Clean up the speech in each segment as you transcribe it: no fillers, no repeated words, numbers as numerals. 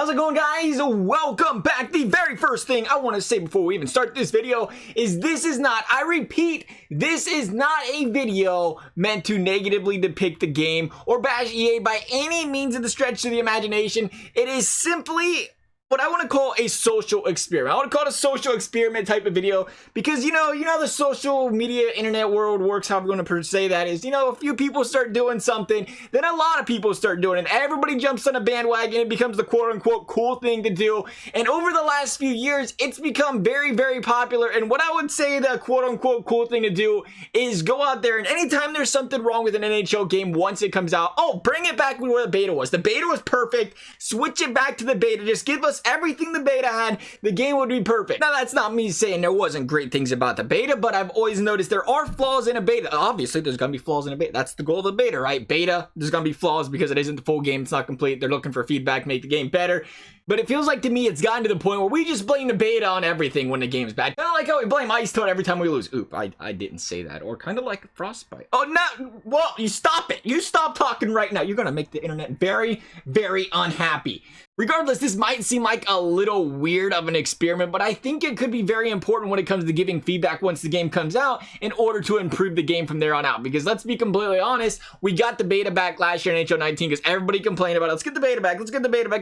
How's it going, guys? Welcome back. The very first thing I want to say before we even start this video is I repeat, this is not a video meant to negatively depict the game or bash EA by any means of the stretch of the imagination. It is simply what I want to call a social experiment. I want to call it a social experiment type of video because, you know the social media internet world works, however you want to say that is, a few people start doing something, then a lot of people start doing it, and everybody jumps on a bandwagon. It becomes the quote-unquote cool thing to do, and over the last few years, it's become very, very popular, and what I would say the quote-unquote cool thing to do is go out there, and anytime there's something wrong with an NHL game once it comes out, oh, bring it back where the beta was. The beta was perfect. Switch it back to the beta. Just give us everything the beta had, the game would be perfect. Now, that's not me saying there wasn't great things about the beta, but I've always noticed there are flaws in a beta. Obviously, there's gonna be flaws in a beta. That's the goal of the beta, right? Beta, there's gonna be flaws because it isn't the full game. It's not complete. They're looking for feedback, make the game better. But it feels like to me it's gotten to the point where we just blame the beta on everything when the game's bad. Kind of like how we blame Ice Toad every time we lose. Oop, I didn't say that. Or kind of like Frostbite. Oh, no, well, you stop it. You stop talking right now. You're gonna make the internet very, very unhappy. Regardless, this might seem like a little weird of an experiment, but I think it could be very important when it comes to giving feedback once the game comes out in order to improve the game from there on out. Because let's be completely honest, we got the beta back last year in NHL 19 because everybody complained about it. Let's get the beta back,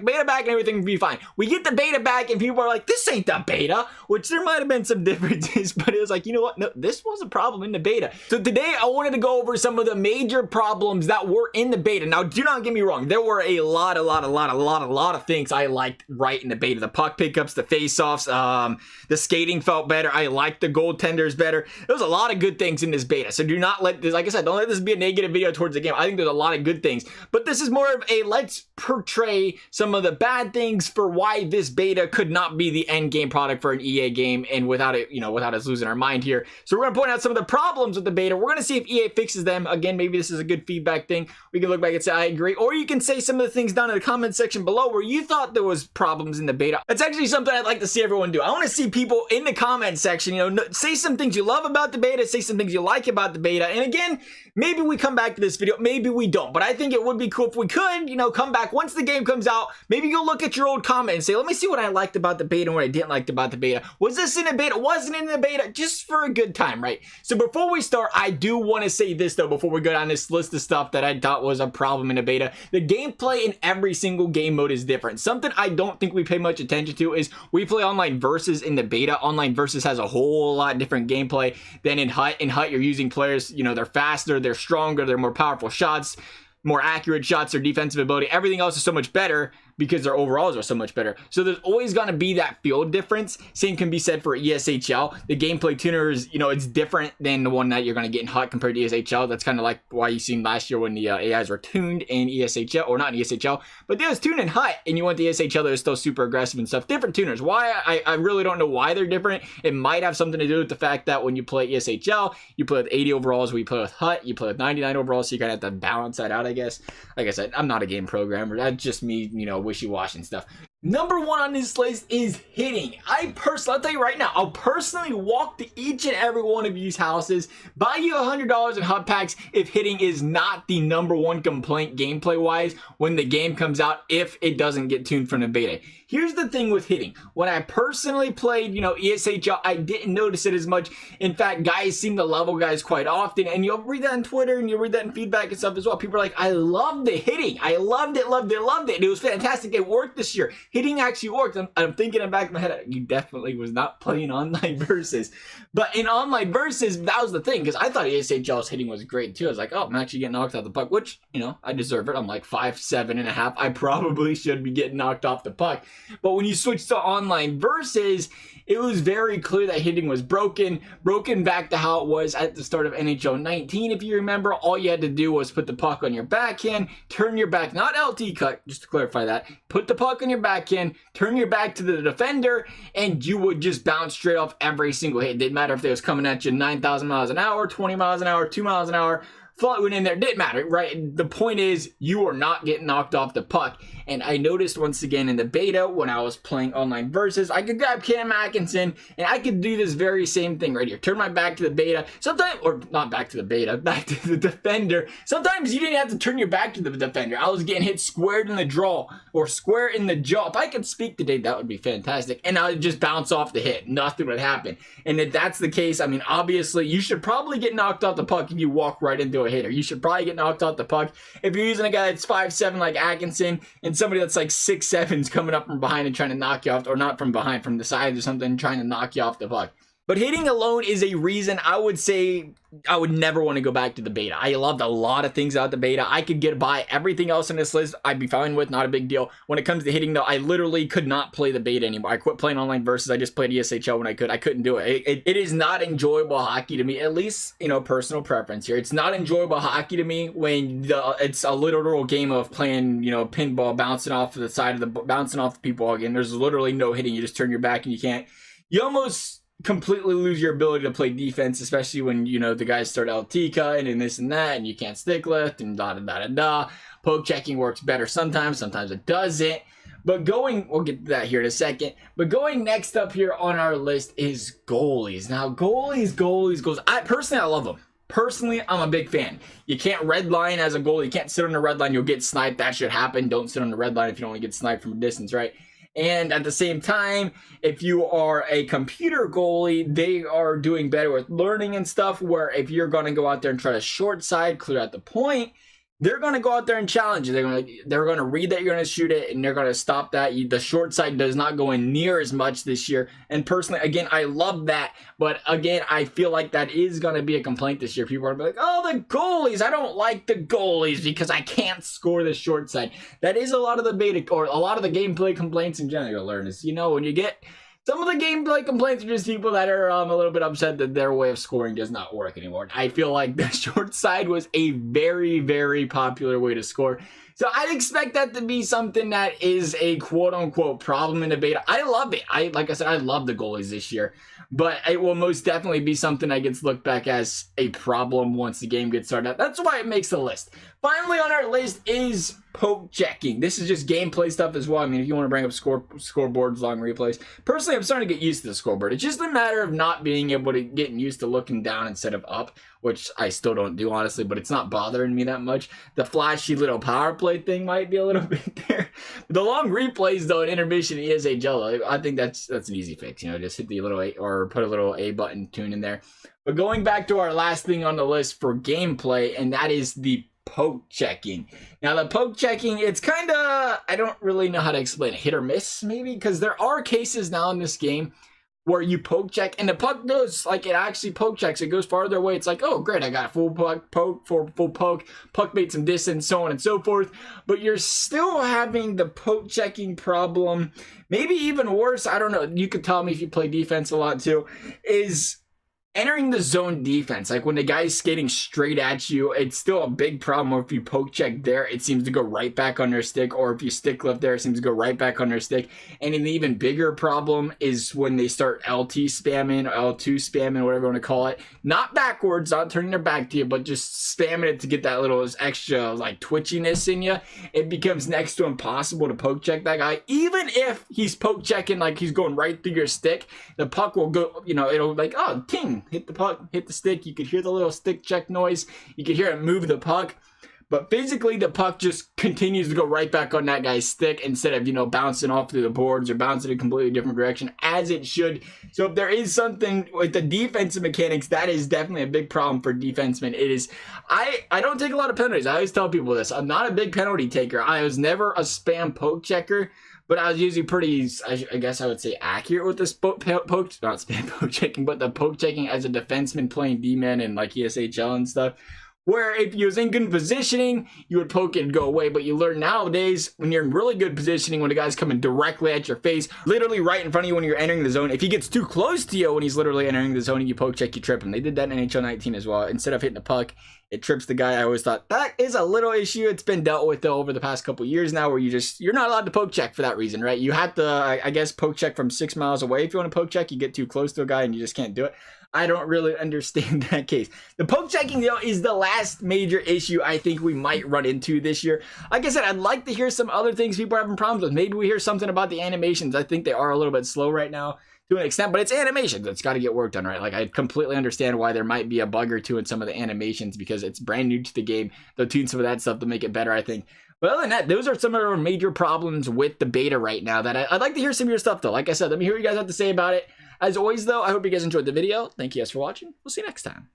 beta back, and everything will be fine. We get the beta back and people are like, this ain't the beta, which there might have been some differences, but it was like, you know what? No, this was a problem in the beta. So today I wanted to go over some of the major problems that were in the beta. Now, do not get me wrong. There were a lot of things I liked right in the beta. The puck pickups, the face-offs, the skating felt better. I liked the goaltenders better. There was a lot of good things in this beta. So do not let this, like I said, don't let this be a negative video towards the game. I think there's a lot of good things, but this is more of a let's portray some of the bad things for why this beta could not be the end game product for an EA game, and without it, without us losing our mind here. So we're gonna point out some of the problems with the beta. We're gonna see if EA fixes them. Again, maybe this is a good feedback thing. We can look back and say I agree, or you can say some of the things down in the comment section below where you thought there was problems in the beta. That's actually something I'd like to see everyone do. I want to see people in the comment section, say some things you love about the beta, say some things you like about the beta, and again, maybe we come back to this video, maybe we don't, but I think it would be cool if we could, come back once the game comes out, maybe go look at your old comment and say, let me see what I liked about the beta and what I didn't like about the beta. Was this in the beta? Wasn't in the beta? Just for a good time, right? So before we start, I do want to say this though, before we go down this list of stuff that I thought was a problem in the beta. The gameplay in every single game mode is different. Something I don't think we pay much attention to is we play online versus in the beta. Online versus has a whole lot different gameplay than in HUT. In HUT, you're using players, they're faster, they're stronger, they're more powerful shots, more accurate shots, their defensive ability. Everything else is so much better because their overalls are so much better. So there's always going to be that field difference. Same can be said for ESHL. The gameplay tuner is, it's different than the one that you're going to get in HUT compared to ESHL. That's kind of like why you seen last year when the AIs were tuned in ESHL, or not in ESHL, but they was tuned in HUT, and you went to ESHL, they're still super aggressive and stuff. Different tuners. Why? I really don't know why they're different. It might have something to do with the fact that when you play ESHL, you play with 80 overalls, we play with HUT, you play with 99 overalls, so you kind of have to balance that out, I guess. Like I said, I'm not a game programmer. That's just me, wishy-washy and stuff. Number one on this list is hitting. I'll tell you right now, I'll personally walk to each and every one of you's houses, buy you $100 in HUT packs if hitting is not the number one complaint gameplay-wise when the game comes out, if it doesn't get tuned from the beta. Here's the thing with hitting. When I personally played, ESHL, I didn't notice it as much. In fact, guys seem to level guys quite often, and you'll read that on Twitter, and you'll read that in feedback and stuff as well. People are like, I loved the hitting. I loved it. It was fantastic. It worked this year. Hitting actually worked. I'm thinking in the back of my head, you definitely was not playing online versus. But in online versus, that was the thing, because I thought ESHL's hitting was great too. I was like, oh, I'm actually getting knocked off the puck, which, I deserve it. I'm like 5'7.5". I probably should be getting knocked off the puck. But when you switch to online versus, it was very clear that hitting was broken back to how it was at the start of NHL 19. If you remember, all you had to do was put the puck on your backhand, turn your back, not LT cut, just to clarify that, put the puck on your backhand, turn your back to the defender, and you would just bounce straight off every single hit. It didn't matter if they was coming at you 9,000 miles an hour, 20 miles an hour, 2 miles an hour, floating in there. Didn't matter, right? The point is, you are not getting knocked off the puck. And I noticed once again in the beta when I was playing online versus, I could grab Cam Atkinson and I could do this very same thing right here. Turn my back to the beta. Sometimes, or not back to the beta, back to the defender. Sometimes you didn't have to turn your back to the defender. I was getting hit squared in the draw or square in the jaw. If I could speak today, that would be fantastic. And I would just bounce off the hit. Nothing would happen. And if that's the case, I mean, obviously, you should probably get knocked off the puck if you walk right into a hitter. You should probably get knocked off the puck if you're using a guy that's 5'7" like Atkinson and somebody that's like 6'7" is coming up from behind and trying to knock you off, or not from behind, from the side or something, trying to knock you off the puck. But hitting alone is a reason I would say I would never want to go back to the beta. I loved a lot of things out the beta. I could get by everything else in this list. I'd be fine with, not a big deal. When it comes to hitting though, I literally could not play the beta anymore. I quit playing online versus. I just played ESHL when I could. I couldn't do it. It is not enjoyable hockey to me, at least, you know, personal preference here. It's not enjoyable hockey to me when it's a literal game of playing, you know, pinball, bouncing off the side of the, bouncing off the people again. There's literally no hitting. You just turn your back and you can't. You almost completely lose your ability to play defense, especially when, you know, the guys start LT cutting and this and that, and you can't stick lift and da. Poke checking works better sometimes it doesn't. But we'll get to that here in a second. But going next up here on our list is goalies. Now, goalies. I love them. Personally, I'm a big fan. You can't red line as a goalie. You can't sit on the red line. You'll get sniped. That should happen. Don't sit on the red line if you don't want to get sniped from a distance, right? And at the same time, if you are a computer goalie, they are doing better with learning and stuff, where if you're going to go out there and try to short side, clear out the point, they're going to go out there and challenge you. They're going to read that you're going to shoot it, and they're going to stop that. The short side does not go in near as much this year. And personally, again, I love that. But again, I feel like that is going to be a complaint this year. People are going to be like, oh, the goalies. I don't like the goalies because I can't score the short side. That is a lot of the beta, or a lot of the gameplay complaints in general you'll learn is, you know, when you get... Some of the gameplay complaints are just people that are a little bit upset that their way of scoring does not work anymore. I feel like the short side was a very, very popular way to score. So I'd expect that to be something that is a quote-unquote problem in the beta. I love it. Like I said, I love the goalies this year. But it will most definitely be something that gets looked back as a problem once the game gets started. That's why it makes the list. Finally on our list is poke checking. This is just gameplay stuff as well. I mean, if you want to bring up scoreboards, long replays. Personally, I'm starting to get used to the scoreboard. It's just a matter of not being able to getting used to looking down instead of up, which I still don't do, honestly, but it's not bothering me that much. The flashy little power play thing might be a little bit there. The long replays, though, in intermission is a jello. I think that's an easy fix. You know, just hit the little A, or put a little A button tune in there. But going back to our last thing on the list for gameplay, and that is the poke checking. Now, the poke checking, it's kind of, I don't really know how to explain it. Hit or miss, maybe? Because there are cases now in this game where you poke check and the puck goes, like, it actually poke checks. It goes farther away. It's like, oh, great, I got a full poke, puck made some distance, so on and so forth. But you're still having the poke checking problem. Maybe even worse, I don't know. You could tell me if you play defense a lot too, is entering the zone defense. Like when the guy's skating straight at you, it's still a big problem. Or if you poke check there, it seems to go right back on their stick. Or if you stick lift there, it seems to go right back on their stick. And an even bigger problem is when they start LT spamming, L2 spamming, whatever you want to call it. Not backwards, not turning their back to you, but just spamming it to get that little extra like twitchiness in you. It becomes next to impossible to poke check that guy. Even if he's poke checking, like he's going right through your stick, the puck will go, you know, it'll like, oh, ting. Hit the puck, hit the stick. You could hear the little stick check noise. You could hear it move the puck. But physically, the puck just continues to go right back on that guy's stick instead of, you know, bouncing off through the boards or bouncing in a completely different direction, as it should. So if there is something with the defensive mechanics, that is definitely a big problem for defensemen. It is, I don't take a lot of penalties. I always tell people this. I'm not a big penalty taker. I was never a spam poke checker. But I was usually pretty, I guess I would say, accurate with this poke, not spam poke checking, but the poke checking as a defenseman playing D-men and like ESHL and stuff. Where if you was in good positioning, you would poke it and go away. But you learn nowadays, when you're in really good positioning, when the guy's coming directly at your face, literally right in front of you when you're entering the zone, if he gets too close to you when he's literally entering the zone and you poke check, you trip him. They did that in NHL 19 as well. Instead of hitting the puck, it trips the guy. I always thought that is a little issue. It's been dealt with though over the past couple years now, where you're not allowed to poke check for that reason, right? You have to, I guess, poke check from 6 miles away. If you want to poke check, you get too close to a guy and you just can't do it. I don't really understand that case. The poke checking, though, is the last major issue I think we might run into this year. Like I said, I'd like to hear some other things people are having problems with. Maybe we hear something about the animations. I think they are a little bit slow right now to an extent, but it's animations. It's got to get worked on, right? Like, I completely understand why there might be a bug or two in some of the animations because it's brand new to the game. They'll tune some of that stuff to make it better, I think. But other than that, those are some of our major problems with the beta right now that I'd like to hear some of your stuff, though. Like I said, let me hear what you guys have to say about it. As always, though, I hope you guys enjoyed the video. Thank you guys for watching. We'll see you next time.